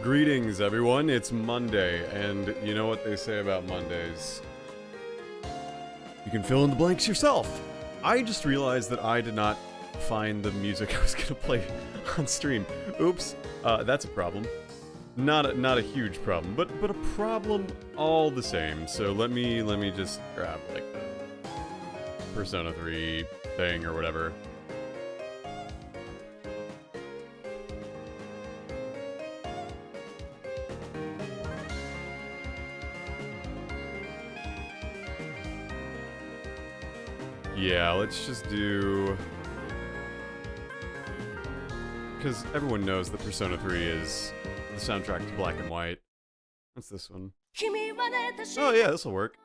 Greetings, everyone. It's Monday, and you know what they say about Mondays. You can fill in the blanks yourself. I just realized that I did not find the music I was gonna play on stream. Oops, that's a problem. Not a huge problem, but a problem all the same. So let me just grab like the Persona 3 thing or whatever. Yeah, let's just do... Because everyone knows that Persona 3 is the soundtrack to Black and White. What's this one? Oh yeah, this'll work.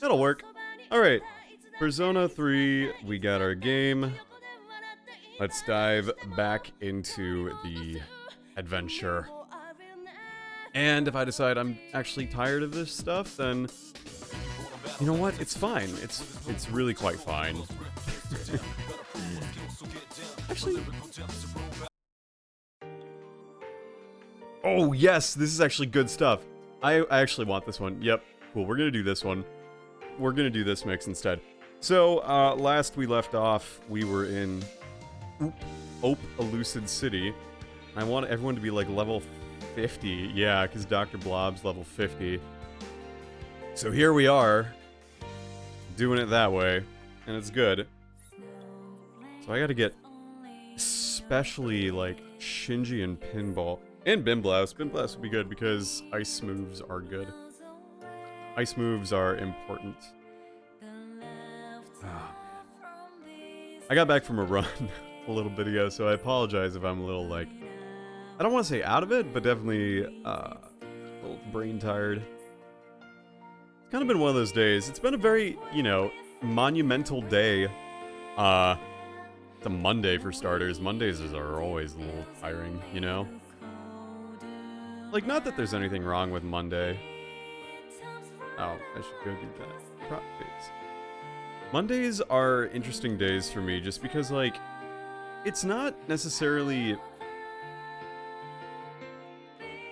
It'll work. Alright, Persona 3, we got our game. Let's dive back into the adventure. And if I decide I'm actually tired of this stuff, then... You know what? It's fine. It's really quite fine. Actually... Oh, yes! This is actually good stuff. I actually want this one. Yep. Cool. We're gonna do this one. We're gonna do this mix instead. So, last we left off, we were in... Ope Elucid City. I want everyone to be, like, level 50. Yeah, because Dr. Blob's level 50. So here we are. Doing it that way, and it's good. So I gotta get especially like Shinji and Pinball and Bimblouse. Bimblouse would be good because ice moves are good. Ice moves are important. I got back from a run a little bit ago, so I apologize if I'm a little like, I don't want to say out of it, but definitely a little brain tired. Kind of been one of those days. It's been a very, you know, monumental day. It's a Monday for starters. Mondays are always a little tiring, you know? Like, not that there's anything wrong with Monday. Oh, I should go do that. Prop phase. Mondays are interesting days for me just because, like, it's not necessarily...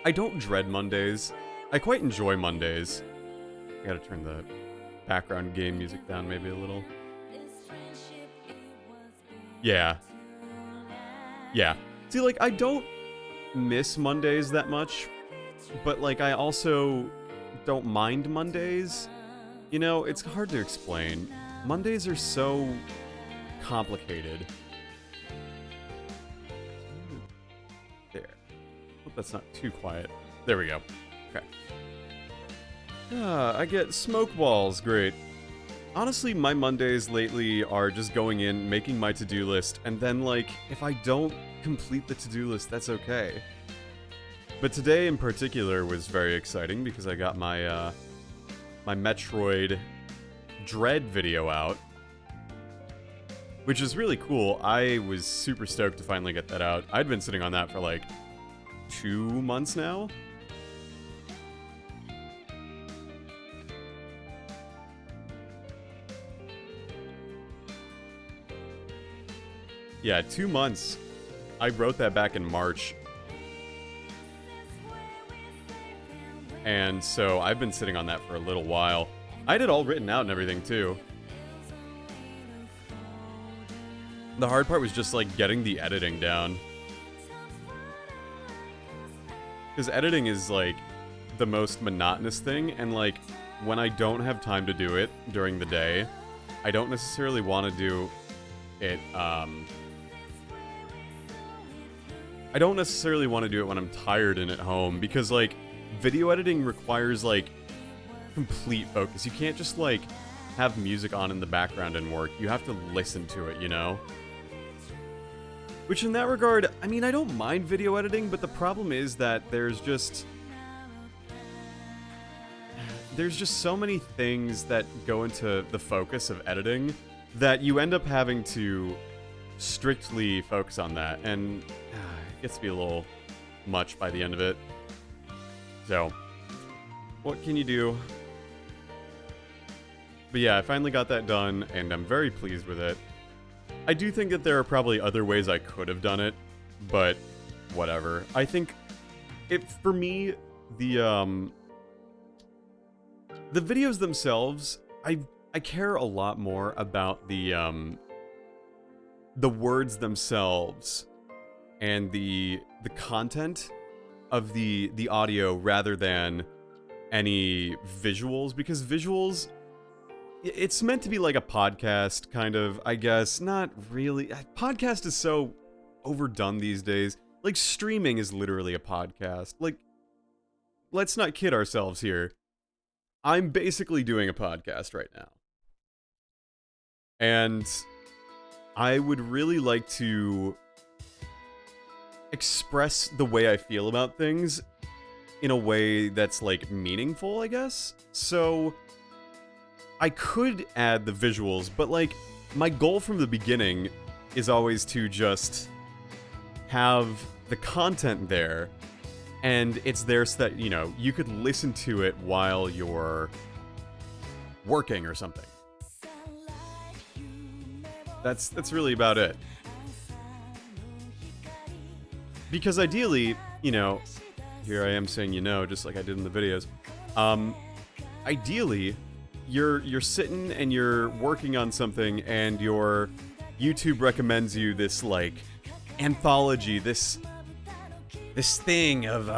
I don't dread Mondays. I quite enjoy Mondays. I gotta turn the background game music down maybe a little. Yeah. Yeah. See, like, I don't miss Mondays that much, but, like, I also don't mind Mondays. You know, it's hard to explain. Mondays are so complicated. There. Hope that's not too quiet. There we go. Okay. I get smoke balls, great. Honestly, my Mondays lately are just going in, making my to-do list, and then, like, if I don't complete the to-do list, that's okay. But today in particular was very exciting because I got my, my Metroid Dread video out. Which is really cool. I was super stoked to finally get that out. I'd been sitting on that for, like, 2 months now. Yeah, 2 months. I wrote that back in March. And so I've been sitting on that for a little while. I had it all written out and everything too. The hard part was just like getting the editing down. Because editing is like the most monotonous thing, and like when I don't have time to do it during the day, I don't necessarily want to do it, I don't necessarily want to do it when I'm tired and at home, because, like, video editing requires, like, complete focus. You can't just, like, have music on in the background and work. You have to listen to it, you know? Which, in that regard, I mean, I don't mind video editing, but the problem is that there's just so many things that go into the focus of editing that you end up having to strictly focus on that, and... gets to be a little much by the end of it. So, what can you do? But yeah, I finally got that done, and I'm very pleased with it. I do think that there are probably other ways I could have done it, but whatever. I think for me, the videos themselves, I care a lot more about the words themselves and the content of the audio rather than any visuals, because visuals, it's meant to be like a podcast, kind of, I guess. Not really. Podcast is so overdone these days. Like, streaming is literally a podcast. Like, let's not kid ourselves here. I'm basically doing a podcast right now. And I would really like to express the way I feel about things in a way that's, like, meaningful, I guess? So I could add the visuals, but, like, my goal from the beginning is always to just have the content there, and it's there so that, you know, you could listen to it while you're working or something. That's really about it. Because ideally, you know, here I am saying, you know, just like I did in the videos. Ideally, you're sitting and you're working on something, and your YouTube recommends you this, like, anthology, this thing of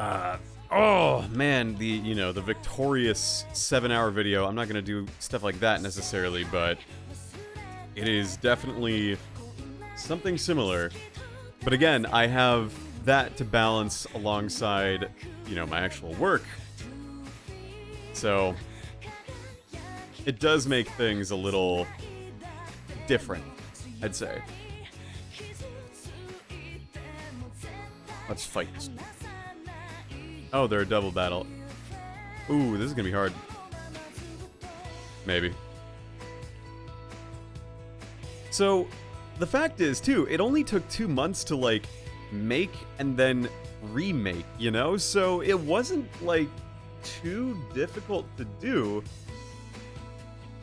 oh man, the victorious 7-hour video. I'm not gonna do stuff like that necessarily, but it is definitely something similar. But again, I have that to balance alongside, you know, my actual work. So it does make things a little different, I'd say. Let's fight this. Oh, they're a double battle. Ooh, this is gonna be hard. Maybe. So, the fact is, too, it only took 2 months to, like, make and then remake, you know? So, it wasn't, like, too difficult to do.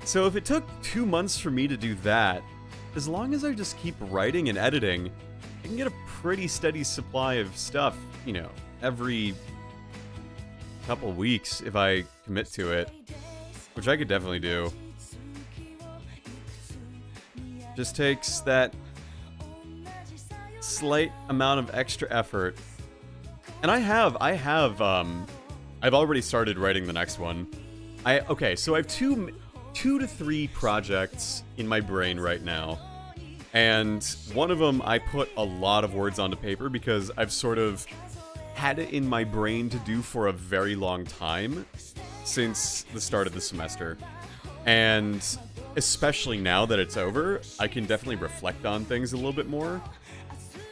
So, if it took 2 months for me to do that, as long as I just keep writing and editing, I can get a pretty steady supply of stuff, you know, every couple weeks if I commit to it, which I could definitely do. Just takes that slight amount of extra effort. And I've already started writing the next one. Okay, so I have two to three projects in my brain right now. And one of them I put a lot of words onto paper because I've sort of had it in my brain to do for a very long time, since the start of the semester. And especially now that it's over, I can definitely reflect on things a little bit more.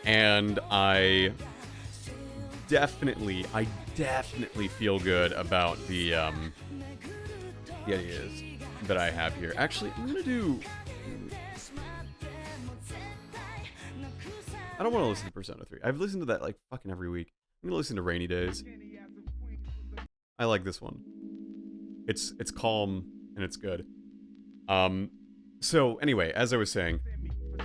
And I definitely feel good about the ideas that I have here. Actually, I'm gonna do... I don't want to listen to Persona 3. I've listened to that like fucking every week. I'm gonna listen to Rainy Days. I like this one. It's calm and it's good. So anyway, as I was saying,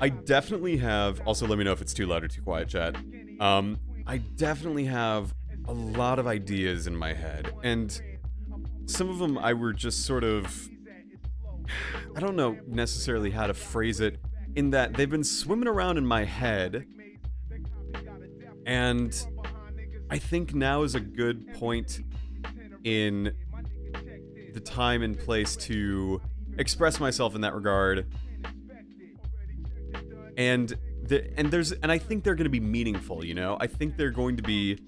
I definitely have... Also, let me know if it's too loud or too quiet, chat. I definitely have a lot of ideas in my head, and some of them I were just sort of... I don't know necessarily how to phrase it, in that they've been swimming around in my head, and I think now is a good point in the time and place to express myself in that regard. And I think they're going to be meaningful, you know? I think they're going to be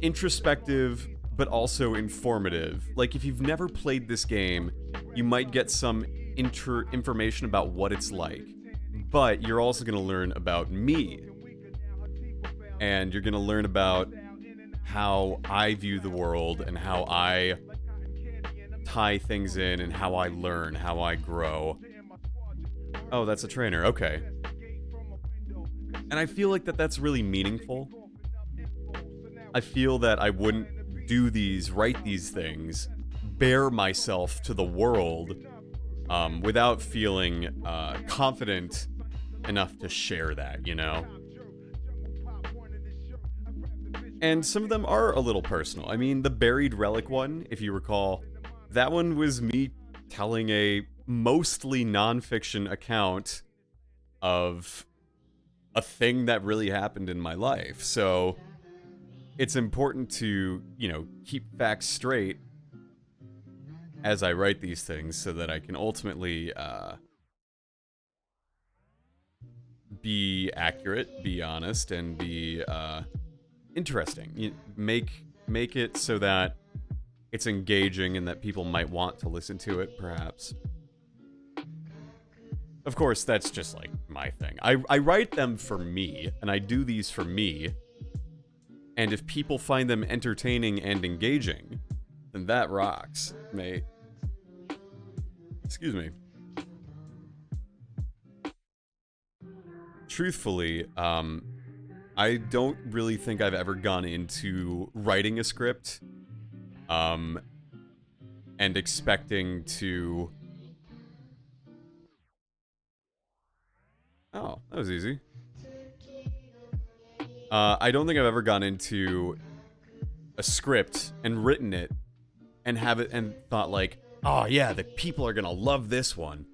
introspective, but also informative. Like, if you've never played this game, you might get some information about what it's like. But you're also going to learn about me. And you're going to learn about how I view the world and how I tie things in and how I learn, how I grow. Oh, that's a trainer. Okay. And I feel like that's really meaningful. I feel that I wouldn't write these things, bare myself to the world, without feeling confident enough to share that, you know? And some of them are a little personal. I mean, the Buried Relic one, if you recall, that one was me telling a mostly nonfiction account of a thing that really happened in my life. So it's important to, you know, keep facts straight as I write these things so that I can ultimately be accurate, be honest, and be interesting. You make it so that it's engaging and that people might want to listen to it, perhaps. Of course, that's just like my thing. I write them for me, and I do these for me. And if people find them entertaining and engaging, then that rocks, mate. Excuse me. Truthfully, I don't really think I've ever gone into writing a script, and expecting to... Oh, that was easy. I don't think I've ever gone into a script and written it and have it and thought like, oh yeah, the people are gonna love this one.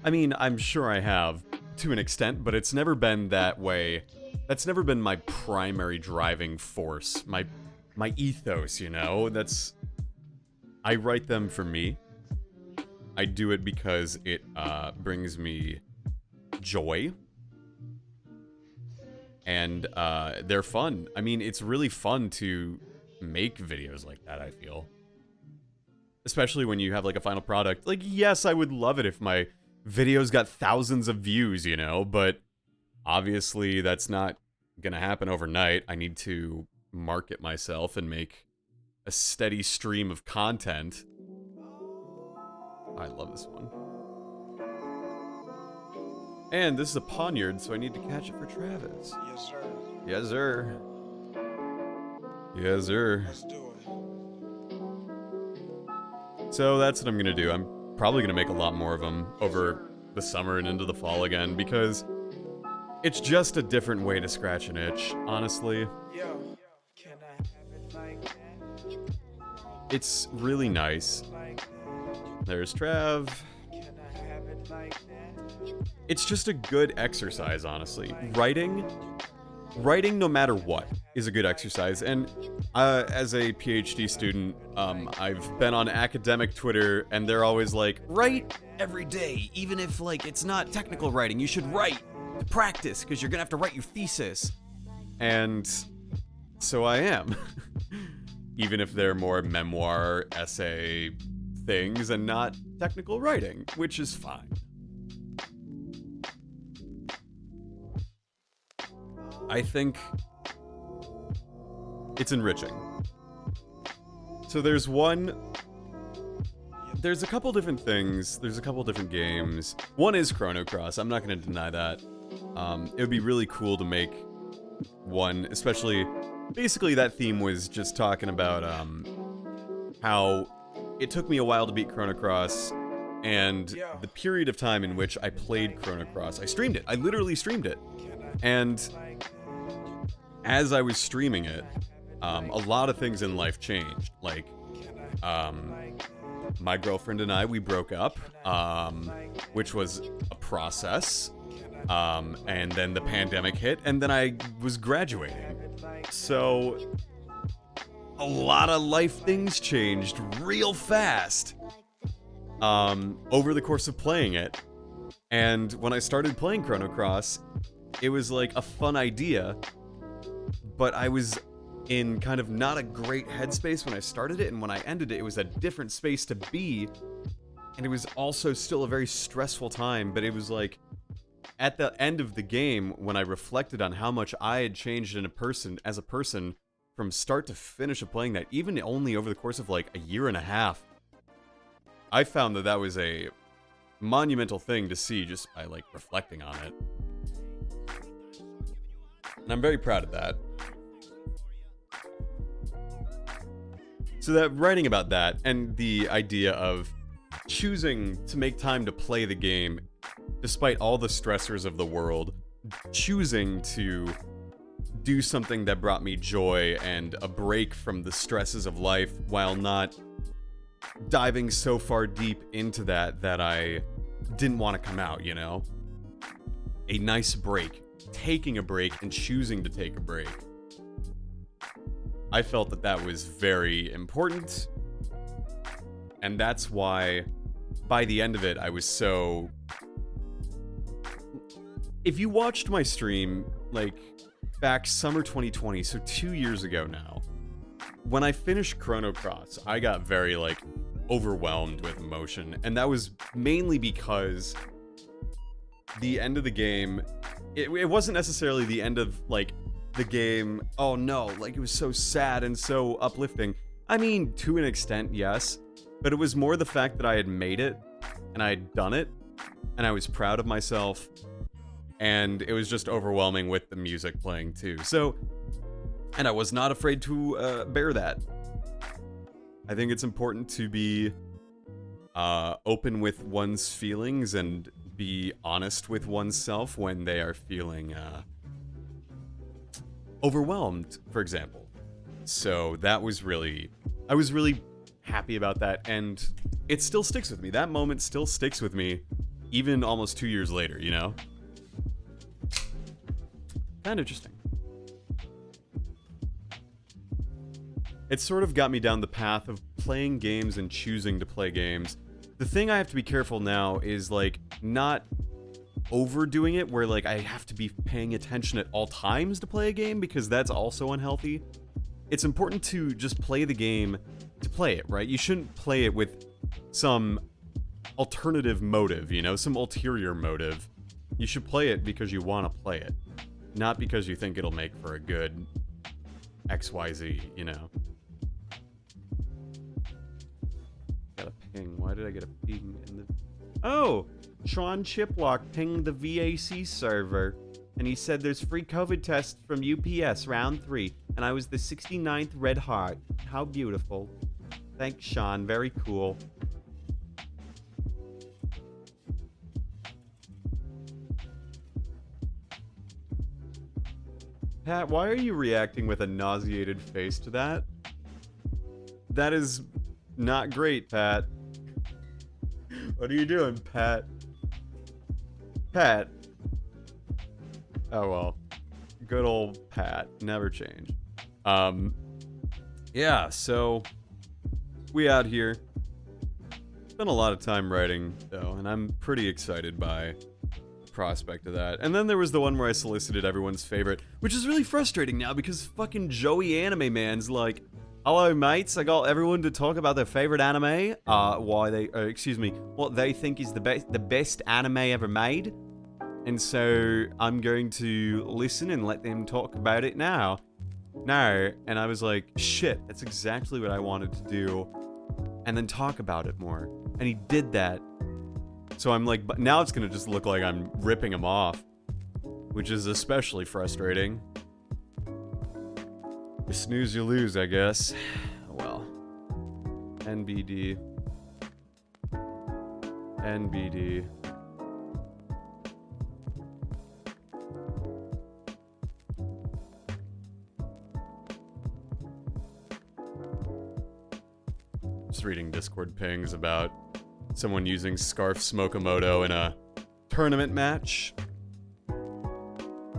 I mean, I'm sure I have to an extent, but it's never been that way. That's never been my primary driving force, my ethos, you know? I write them for me. I do it because it brings me joy. And they're fun. I mean, it's really fun to make videos like that, I feel. Especially when you have like a final product. Like, yes, I would love it if my videos got thousands of views, you know, but obviously that's not gonna happen overnight. I need to market myself and make a steady stream of content. I love this one. And this is a poniard, so I need to catch it for Travis. Yes, sir. Yes, sir. Yes, sir. Let's do it. So that's what I'm gonna do. I'm probably gonna make a lot more of them over the summer and into the fall again, because it's just a different way to scratch an itch, honestly. Yo, can I have it like that? It's really nice. Like that? There's Trav. Can I have it like that? It's just a good exercise, honestly. Writing, no matter what, is a good exercise. And as a PhD student, I've been on academic Twitter, and they're always like, write every day, even if like it's not technical writing. You should write to practice, because you're gonna have to write your thesis. And so I am. Even if they're more memoir, essay things, and not technical writing, which is fine. I think it's enriching. So there's a couple different things. There's a couple different games. One is Chrono Cross. I'm not going to deny that. It would be really cool to make one, especially... Basically, that theme was just talking about how it took me a while to beat Chrono Cross, and the period of time in which I played Chrono Cross. I streamed it. I literally streamed it. And as I was streaming it, a lot of things in life changed. Like, my girlfriend and I, we broke up, which was a process. And then the pandemic hit, and then I was graduating. So, a lot of life things changed real fast over the course of playing it. And when I started playing Chrono Cross, it was like a fun idea, but I was in kind of not a great headspace when I started it, and when I ended it, it was a different space to be, and it was also still a very stressful time, but it was like, at the end of the game, when I reflected on how much I had changed as a person, from start to finish of playing that, even only over the course of like a year and a half, I found that that was a monumental thing to see just by like reflecting on it. And I'm very proud of that. So that writing about that, and the idea of choosing to make time to play the game despite all the stressors of the world, choosing to do something that brought me joy and a break from the stresses of life while not diving so far deep into that I didn't want to come out, you know? A nice break. Taking a break and choosing to take a break. I felt that that was very important. And that's why, by the end of it, I was so... If you watched my stream, like, back summer 2020, so 2 years ago now, when I finished Chrono Cross, I got very, like, overwhelmed with emotion. And that was mainly because the end of the game, it wasn't necessarily the end of, like, the game, oh no, like, it was so sad and so uplifting. I mean, to an extent, yes. But it was more the fact that I had made it, and I had done it, and I was proud of myself, and it was just overwhelming with the music playing too. So, and I was not afraid to bear that. I think it's important to be open with one's feelings and be honest with oneself when they are feeling overwhelmed, for example. So that was really... I was really happy about that, and it still sticks with me. That moment still sticks with me, even almost 2 years later, you know? Kind of interesting. It sort of got me down the path of playing games and choosing to play games. The thing I have to be careful now is, like, not overdoing it, where, like, I have to be paying attention at all times to play a game, because that's also unhealthy. It's important to just play the game to play it, right? You shouldn't play it with some alternative motive, you know, some ulterior motive. You should play it because you want to play it, not because you think it'll make for a good XYZ, you know? Got a ping. Why did I get a ping in the... Oh! Sean Chiplock pinged the VAC server, and he said there's free COVID tests from UPS round 3, and I was the 69th Red Heart. How beautiful. Thanks, Sean. Very cool. Pat, why are you reacting with a nauseated face to that? That is not great, Pat. What are you doing, Pat? Pat. Oh well. Good old Pat. Never change. Yeah, so we out here. Spent a lot of time writing, though, and I'm pretty excited by the prospect of that. And then there was the one where I solicited everyone's favorite, which is really frustrating now because fucking Joey Anime Man's like, hello mates, I got everyone to talk about their favorite anime, what they think is the best anime ever made. And so I'm going to listen and let them talk about it now. No, and I was like, shit, that's exactly what I wanted to do. And then talk about it more. And he did that. So I'm like, but now it's gonna just look like I'm ripping him off, which is especially frustrating. You snooze, you lose, I guess. Well, NBD. NBD. Just reading Discord pings about someone using Scarf Smokemoto in a tournament match.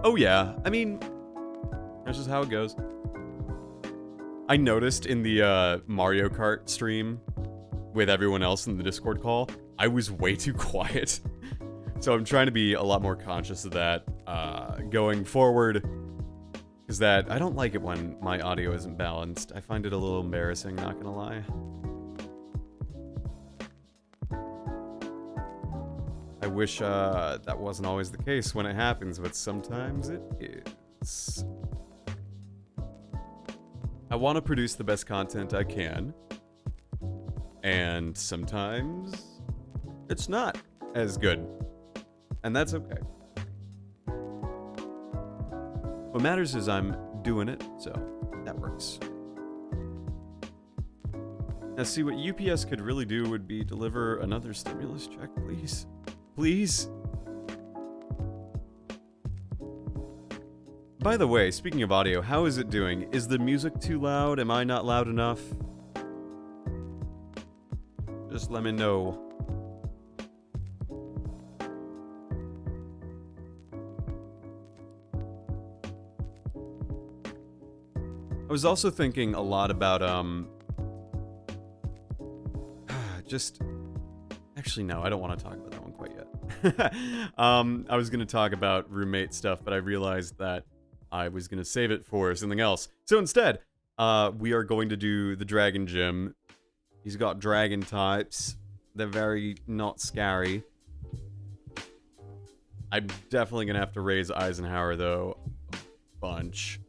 Oh yeah, I mean, that's just how it goes. I noticed in the Mario Kart stream with everyone else in the Discord call, I was way too quiet. So I'm trying to be a lot more conscious of that going forward. Because that, I don't like it when my audio isn't balanced. I find it a little embarrassing, not gonna lie. I wish that wasn't always the case when it happens, but sometimes it is. I want to produce the best content I can, and sometimes it's not as good, and that's okay. What matters is I'm doing it, so that works. Now see, what UPS could really do would be deliver another stimulus check, please. Please? By the way, speaking of audio, how is it doing? Is the music too loud? Am I not loud enough? Just let me know. I was also thinking a lot about, just... Actually, no, I don't want to talk about that one quite yet. I was going to talk about roommate stuff, but I realized that I was going to save it for something else. So instead, we are going to do the Dragon Gym. He's got dragon types. They're very not scary. I'm definitely going to have to raise Eisenhower, though, a bunch.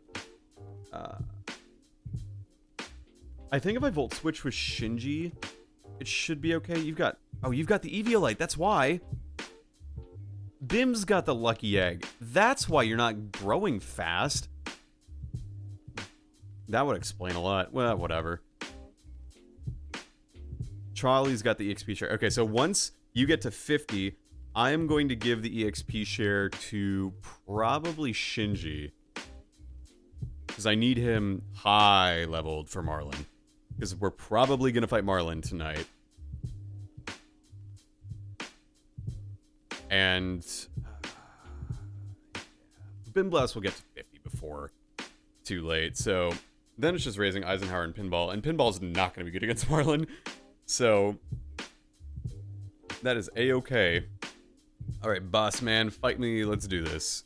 I think if I Volt Switch with Shinji, it should be okay. You've got the Eviolite, that's why. Bim's got the Lucky Egg. That's why you're not growing fast. That would explain a lot. Well, whatever. Charlie's got the EXP share. Okay, so once you get to 50, I am going to give the EXP share to probably Shinji. Because I need him high leveled for Marlin. Because we're probably going to fight Marlin tonight. And Bimblast will get to 50 before too late. So then it's just raising Eisenhower and Pinball. And Pinball's not going to be good against Marlin. So that is A-okay. Alright, boss man, fight me. Let's do this.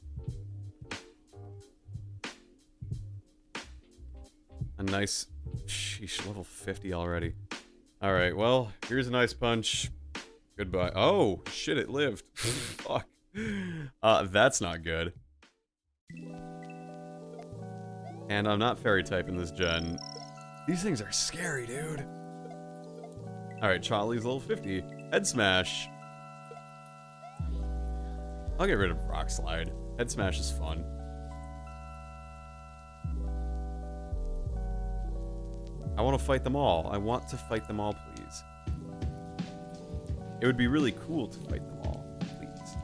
A nice... Sheesh, level 50 already. Alright, well, here's an ice punch. Goodbye. Oh, shit, it lived. Fuck. That's not good. And I'm not fairy type in this gen. These things are scary, dude. Alright, Charlie's level 50. Head Smash. I'll get rid of Rock Slide. Head Smash is fun. I want to fight them all. I want to fight them all, please. It would be really cool to fight them all, please.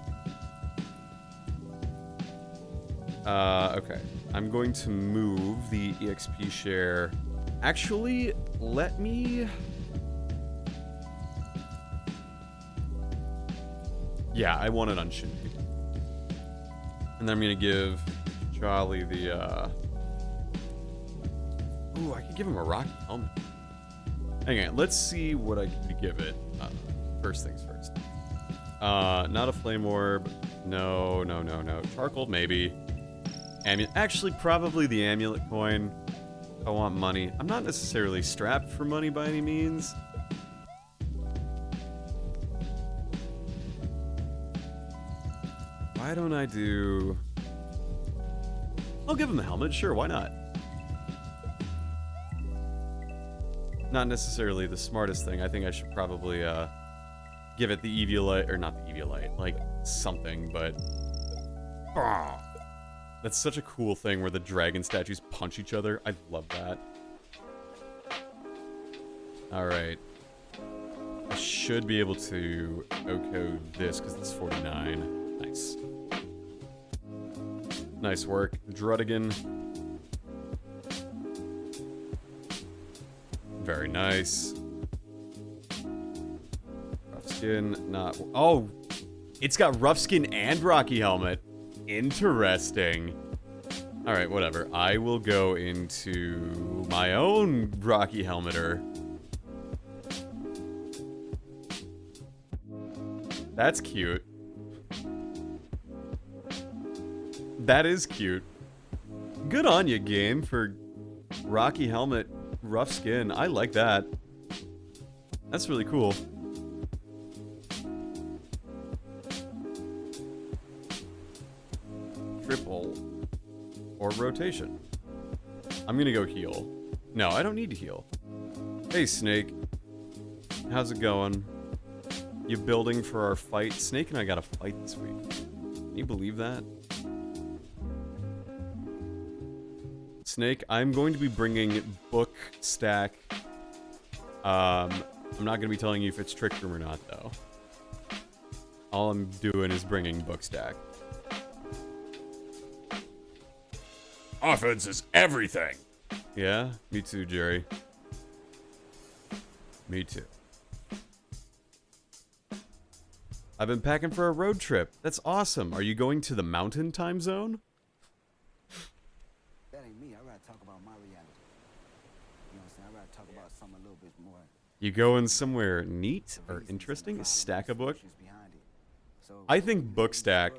Okay. I'm going to move the EXP share. Actually, let me... Yeah, I want it on Shinji. And then I'm going to give Charlie the, Ooh, I could give him a rocky helmet. Hang on, let's see what I can give it. First things first. Not a flame orb. No. Charcoal, maybe. Actually, probably the amulet coin. I want money. I'm not necessarily strapped for money by any means. Why don't I do... I'll give him the helmet, sure, why not? Not necessarily the smartest thing. I think I should probably give it the Eviolite, or not the Eviolite, like something, but... That's such a cool thing where the dragon statues punch each other. I love that. Alright. I should be able to OHKO this because it's 49. Nice. Nice work, Druddigan. Very nice. Rough skin, not... Oh! It's got rough skin and Rocky Helmet. Interesting. Alright, whatever. I will go into my own Rocky Helmeter. That's cute. That is cute. Good on you, game, for Rocky Helmet, rough skin. I like that. That's really cool. Triple. Or rotation. I'm gonna go heal. No, I don't need to heal. Hey, Snake. How's it going? You building for our fight? Snake and I got a fight this week. Can you believe that? Snake, I'm going to be bringing Book Stack. I'm not going to be telling you if it's Trick Room or not, though. All I'm doing is bringing Book Stack. Offense is everything. Yeah, me too, Jerry. Me too. I've been packing for a road trip. That's awesome. Are you going to the mountain time zone? That ain't me. I'd rather talk about my reality. You know what I'm saying? I'd rather talk about something a little bit more. You going somewhere neat or interesting? Stack a book? I think Bookstack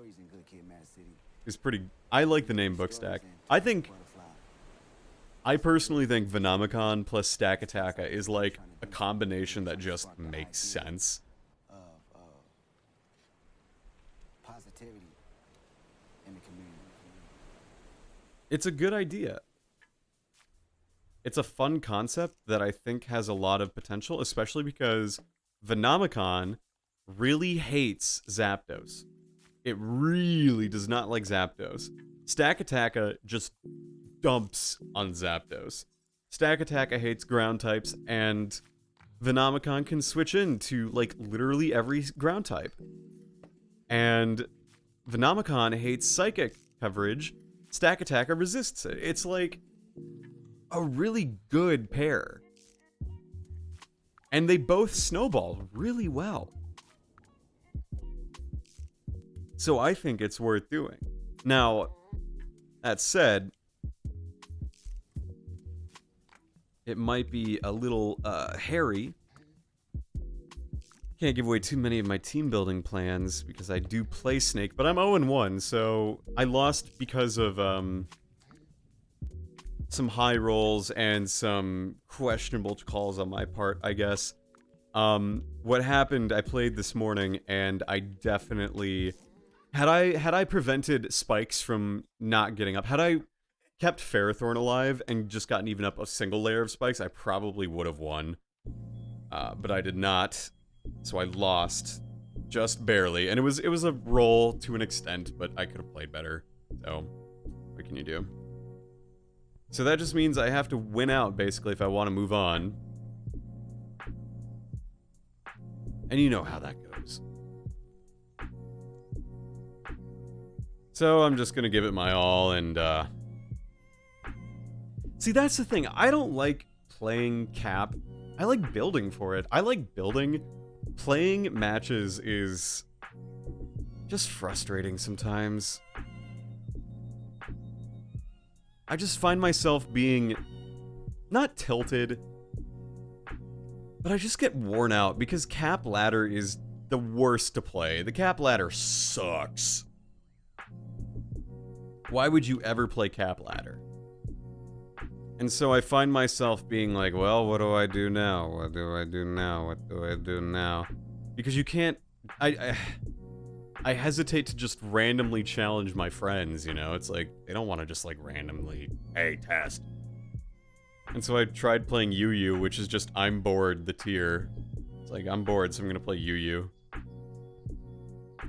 is pretty... I like the name Bookstack. I personally think Venomicon plus Stack Attacka is like a combination that just makes sense. Positivity in the community. It's a good idea. It's a fun concept that I think has a lot of potential, especially because Venomicon really hates Zapdos. It really does not like Zapdos. Stack Attacka just dumps on Zapdos. Stack Attacka hates ground types, and Venomicon can switch into, like, literally every ground type. And Venomicon hates Psychic coverage. Stack Attacka resists it. It's like a really good pair. And they both snowball really well. So I think it's worth doing. Now, that said, it might be a little hairy. Can't give away too many of my team building plans because I do play Snake, but I'm 0-1, so I lost because of some high rolls and some questionable calls on my part, I guess. What happened, I played this morning, and I definitely... Had I prevented Spikes from not getting up, had I kept Ferrothorn alive and just gotten even up a single layer of Spikes, I probably would have won. But I did not, so I lost just barely. And it was a roll to an extent, but I could have played better. So, what can you do? So that just means I have to win out, basically, if I want to move on. And you know how that goes. So I'm just gonna give it my all, and see, that's the thing. I don't like playing Cap. I like building for it. I like building. Playing matches is just frustrating sometimes. I just find myself being not tilted, but I just get worn out because Cap Ladder is the worst to play. The Cap Ladder sucks. Why would you ever play Cap Ladder? And so I find myself being like, well, what do I do now? What do I do now? What do I do now? Because you can't... I hesitate to just randomly challenge my friends, you know? It's like, they don't want to just, like, randomly, hey, test. And so I tried playing Yu, which is just, I'm bored, the tier. It's like, I'm bored, so I'm gonna play Yu.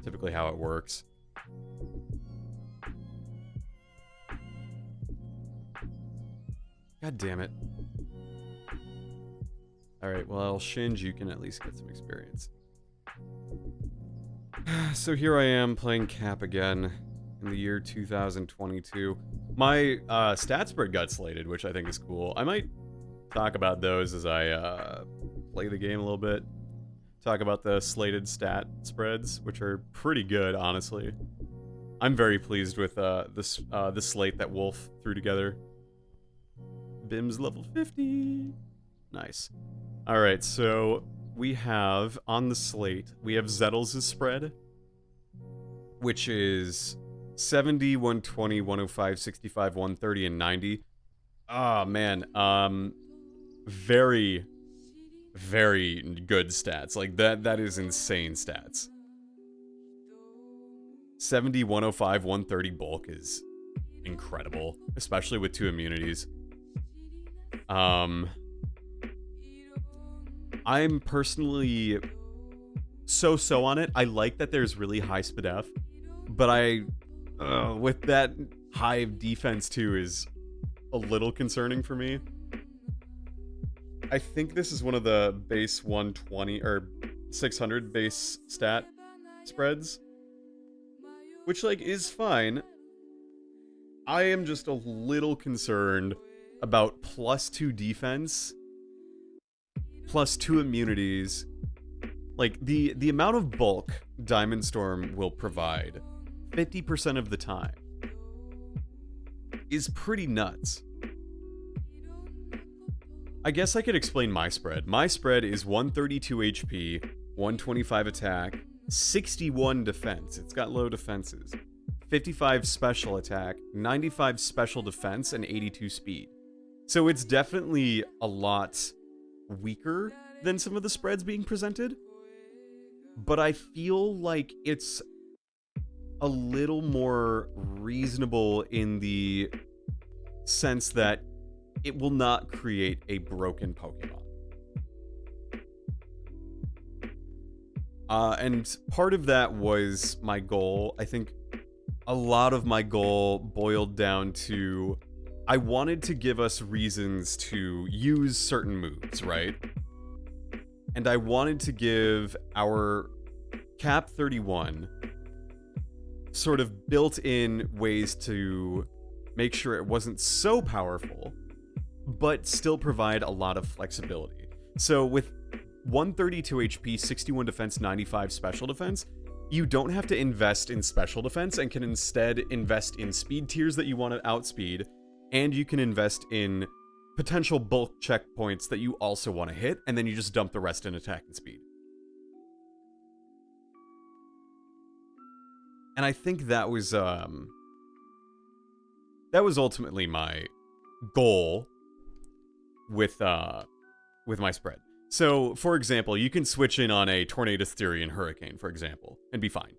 Typically how it works. God damn it. Alright, well, Shinj, you can at least get some experience. So here I am playing Cap again in the year 2022. My stat spread got slated, which I think is cool. I might talk about those as I play the game a little bit. Talk about the slated stat spreads, which are pretty good, honestly. I'm very pleased with the slate that Wolf threw together. Bim's level 50. Nice. Alright, so we have on the slate, we have Zettles' spread, which is 70, 120, 105, 65, 130, and 90. Oh, man. Very, very good stats. Like, that is insane stats. 70, 105, 130 bulk is incredible, especially with 2 immunities. I'm personally so on it. I like that there's really high SPDF, but with that high defense too is a little concerning for me. I think this is one of the base 120 or 600 base stat spreads, which like is fine. I am just a little concerned about +2 defense, +2 immunities. Like, the amount of bulk Diamond Storm will provide 50% of the time is pretty nuts. I guess I could explain my spread. My spread is 132 HP, 125 attack, 61 defense. It's got low defenses. 55 special attack, 95 special defense, and 82 speed. So it's definitely a lot weaker than some of the spreads being presented. But I feel like it's a little more reasonable in the sense that it will not create a broken Pokemon. And part of that was my goal. I think a lot of my goal boiled down to I wanted to give us reasons to use certain moves, right? And I wanted to give our Cap 31 sort of built-in ways to make sure it wasn't so powerful, but still provide a lot of flexibility. So with 132 HP, 61 defense, 95 special defense, you don't have to invest in special defense and can instead invest in speed tiers that you want to outspeed, and you can invest in potential bulk checkpoints that you also want to hit, and then you just dump the rest in attack and speed. And I think that was ultimately my goal with my spread. So, for example, you can switch in on a Tornadus, Theory, and Hurricane, for example, and be fine.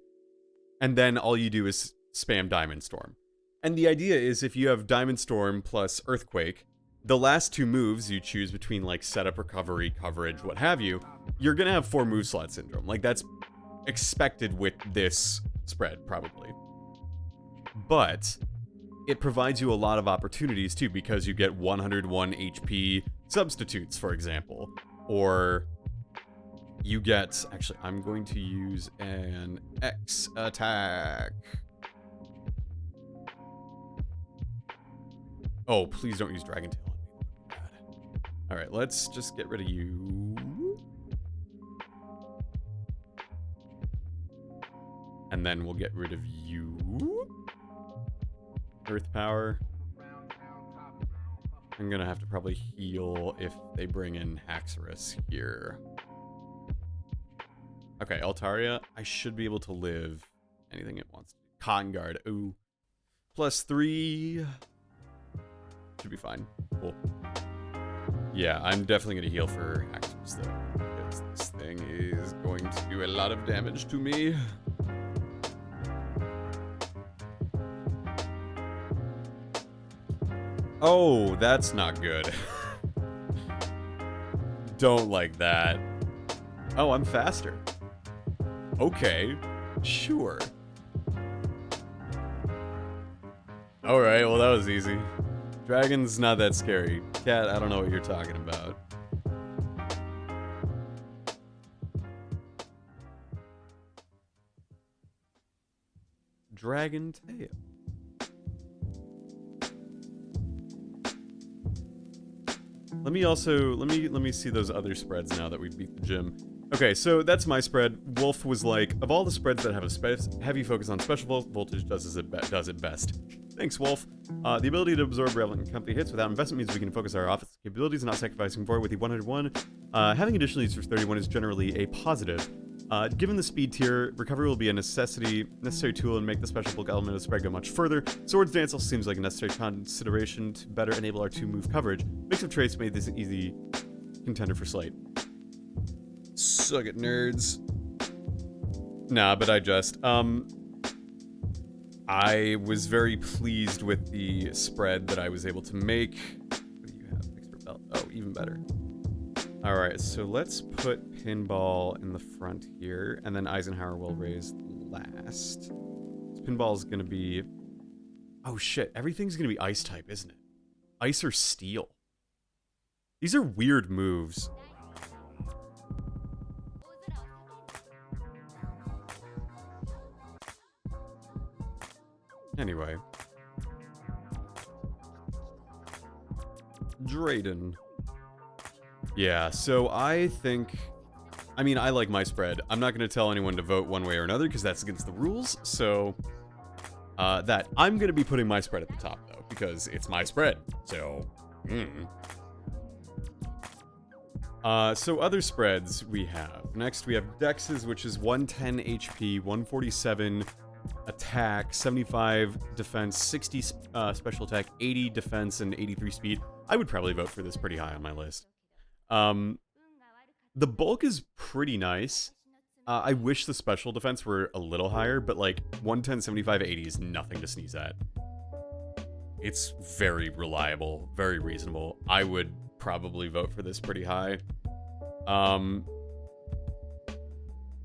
And then all you do is spam Diamond Storm. And the idea is if you have Diamond Storm plus Earthquake, the last two moves you choose between, like, setup, recovery, coverage, what have you, you're gonna have 4 move slot syndrome. Like, that's expected with this spread, probably. But it provides you a lot of opportunities, too, because you get 101 HP substitutes, for example. Or you get... Actually, I'm going to use an X attack. Oh, please don't use Dragon Tail on me. God. Alright, let's just get rid of you. And then we'll get rid of you. Earth Power. I'm gonna have to probably heal if they bring in Haxorus here. Okay, Altaria. I should be able to live anything it wants to. Cotton Guard. Ooh. +3. Should be fine. Cool. Yeah, I'm definitely gonna heal for Haxorus though, because this thing is going to do a lot of damage to me. Oh, that's not good. Don't like that. Oh, I'm faster. Okay, sure. Alright, well that was easy. Dragon's not that scary. Cat, I don't know what you're talking about. Dragon Tail. Let me see those other spreads now that we beat the gym. Okay, so that's my spread. Wolf was like, of all the spreads that have a heavy focus on special voltage, does it best. Thanks, Wolf. The ability to absorb relevant company hits without investment means we can focus our offensive capabilities and not sacrificing forward with the 101. Having additional use for 31 is generally a positive. Given the speed tier, recovery will be a necessary tool and make the special bulk element of the spread go much further. Swords Dance also seems like a necessary consideration to better enable our 2-move coverage. Mix of traits made this an easy contender for Slate. Suck it, nerds. Nah, but I was very pleased with the spread that I was able to make. What do you have? Expert belt. Oh, even better. Alright, so let's put Pinball in the front here, and then Eisenhower will raise last. Pinball's gonna be... Oh shit, everything's gonna be Ice type, isn't it? Ice or Steel. These are weird moves. Anyway. Drayden. Yeah, so I think... I mean, I like my spread. I'm not going to tell anyone to vote one way or another because that's against the rules, so... I'm going to be putting my spread at the top, though, because it's my spread, so... So other spreads we have. Next, we have Dex's, which is 110 HP, 147 attack, 75 defense, 60 special attack, 80 defense, and 83 speed. I would probably vote for this pretty high on my list. The bulk is pretty nice. I wish the special defense were a little higher, but like 110, 75, 80 is nothing to sneeze at. It's very reliable, very reasonable. I would probably vote for this pretty high.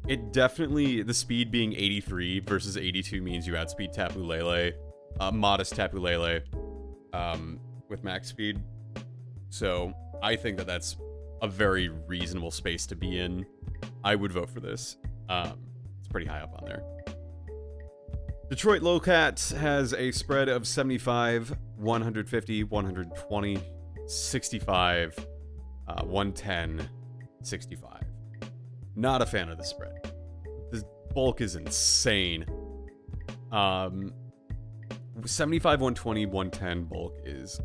It definitely, the speed being 83 versus 82 means you outspeed Tapu Lele, modest Tapu Lele, with max speed. So I think that that's a very reasonable space to be in. I would vote for this. It's pretty high up on there. Detroit Lowcat has a spread of 75, 150, 120, 65, 110, 65. Not a fan of the spread. The bulk is insane. 75, 120, 110 bulk is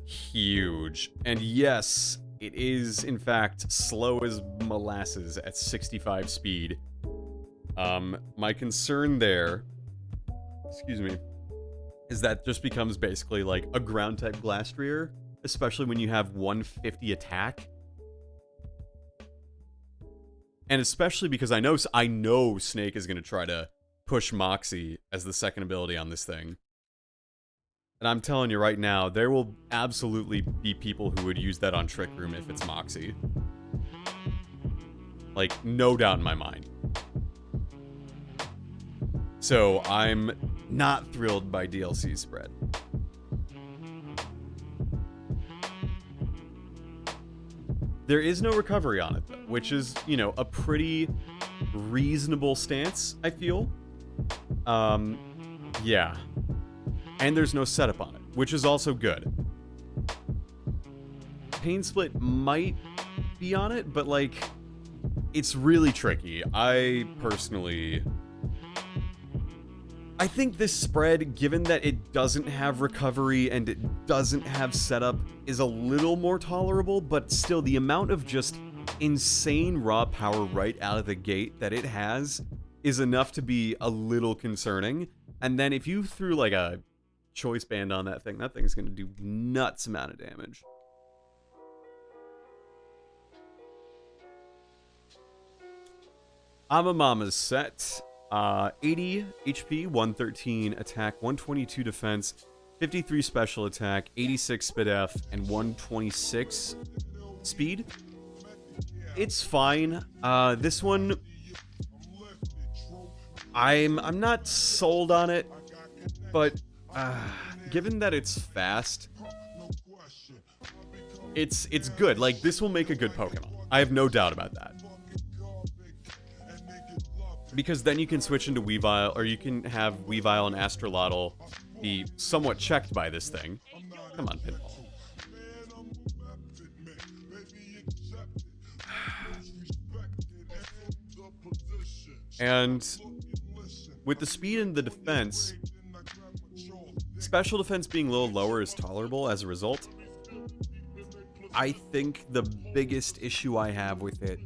huge. And yes, it is, in fact, slow as molasses at 65 speed. My concern there, excuse me, is that just becomes basically like a ground-type Glastrier, especially when you have 150 attack. And especially because I know Snake is going to try to push Moxie as the second ability on this thing. And I'm telling you right now, there will absolutely be people who would use that on Trick Room if it's Moxie. Like, no doubt in my mind. So, I'm not thrilled by DLC's spread. There is no recovery on it, though, which is, you know, a pretty reasonable stance, I feel. Yeah. And there's no setup on it, which is also good. Pain Split might be on it, but, like, it's really tricky. I think this spread, given that it doesn't have recovery and it doesn't have setup, is a little more tolerable, but still the amount of just insane raw power right out of the gate that it has is enough to be a little concerning. And then if you threw like a choice band on that thing's gonna do nuts amount of damage. Amamama's set. 80 HP, 113 attack, 122 defense, 53 special attack, 86 speed F, and 126 speed. It's fine. This one, I'm not sold on it, but given that it's fast, it's good. Like, this will make a good Pokemon. I have no doubt about that. Because then you can switch into Weavile, or you can have Weavile and Astrolotl be somewhat checked by this thing. Come on, Pinball. And with the speed and the defense, special defense being a little lower is tolerable as a result. I think the biggest issue I have with it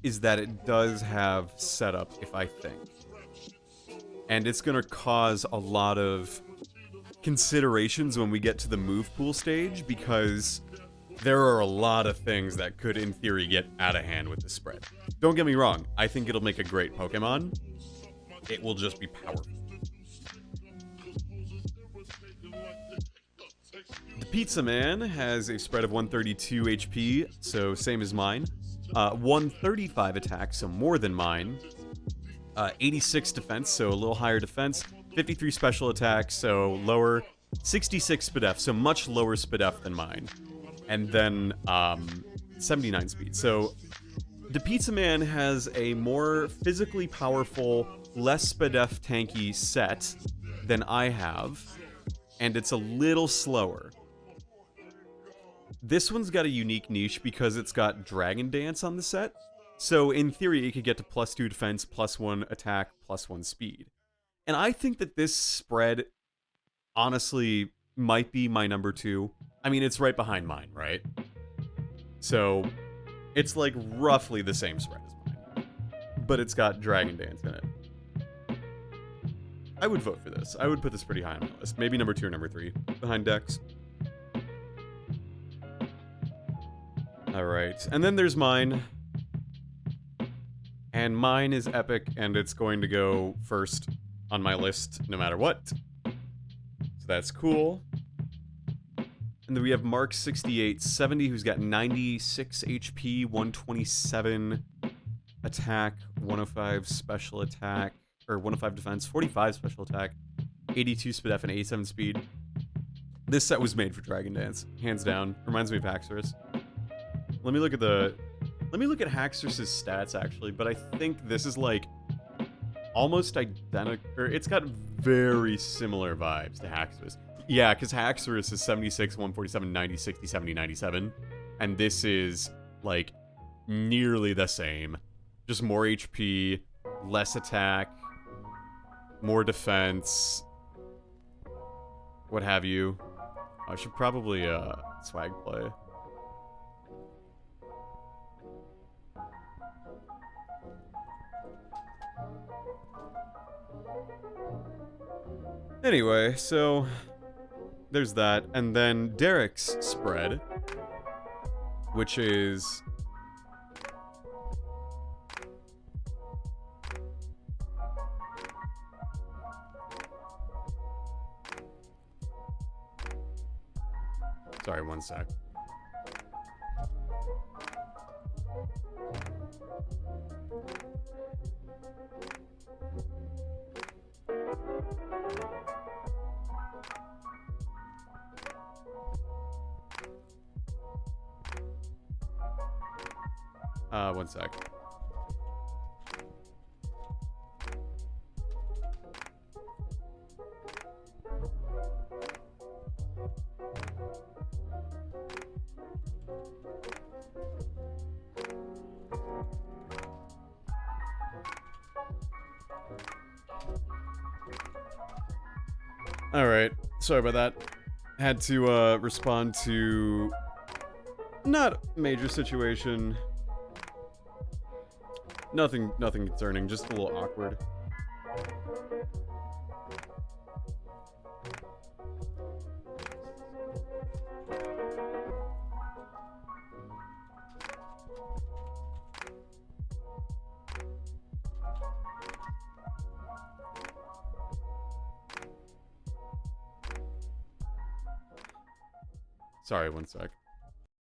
is that it does have setup, if I think. And it's going to cause a lot of considerations when we get to the move pool stage, because there are a lot of things that could, in theory, get out of hand with the spread. Don't get me wrong, I think it'll make a great Pokemon. It will just be powerful. The Pizza Man has a spread of 132 HP, so same as mine. 135 attack, so more than mine. 86 defense, so a little higher defense. 53 special attack, so lower. 66 speed F, so much lower speed F than mine. And then 79 speed. So the Pizza Man has a more physically powerful, less speed F tanky set than I have, and it's a little slower. This one's got a unique niche because it's got Dragon Dance on the set. So in theory, it could get to +2 defense, +1 attack, +1 speed. And I think that this spread, honestly, might be my number 2. I mean, it's right behind mine, right? So it's like roughly the same spread as mine. But it's got Dragon Dance in it. I would vote for this. I would put this pretty high on my list. Maybe number 2 or number 3, behind Dex. Alright, and then there's mine. And mine is epic, and it's going to go first on my list no matter what. So that's cool. And then we have Mark 6870, who's got 96 HP, 127 attack, 105 special attack, or 105 defense, 45 special attack, 82 speed F, and 87 speed. This set was made for Dragon Dance, hands down. Reminds me of Haxorus. Let me look at Haxorus's stats, actually, but I think this is, like, almost identical, or it's got very similar vibes to Haxorus. Yeah, because Haxorus is 76, 147, 90, 60, 70, 97, and this is, like, nearly the same. Just more HP, less attack, more defense, what have you. I should probably, swag play. Anyway, so there's that, and then Derek's spread, which is sorry, one sec. One sec. Alright, sorry about that. Had to respond to not major situation. Nothing concerning, just a little awkward. Sorry, one sec.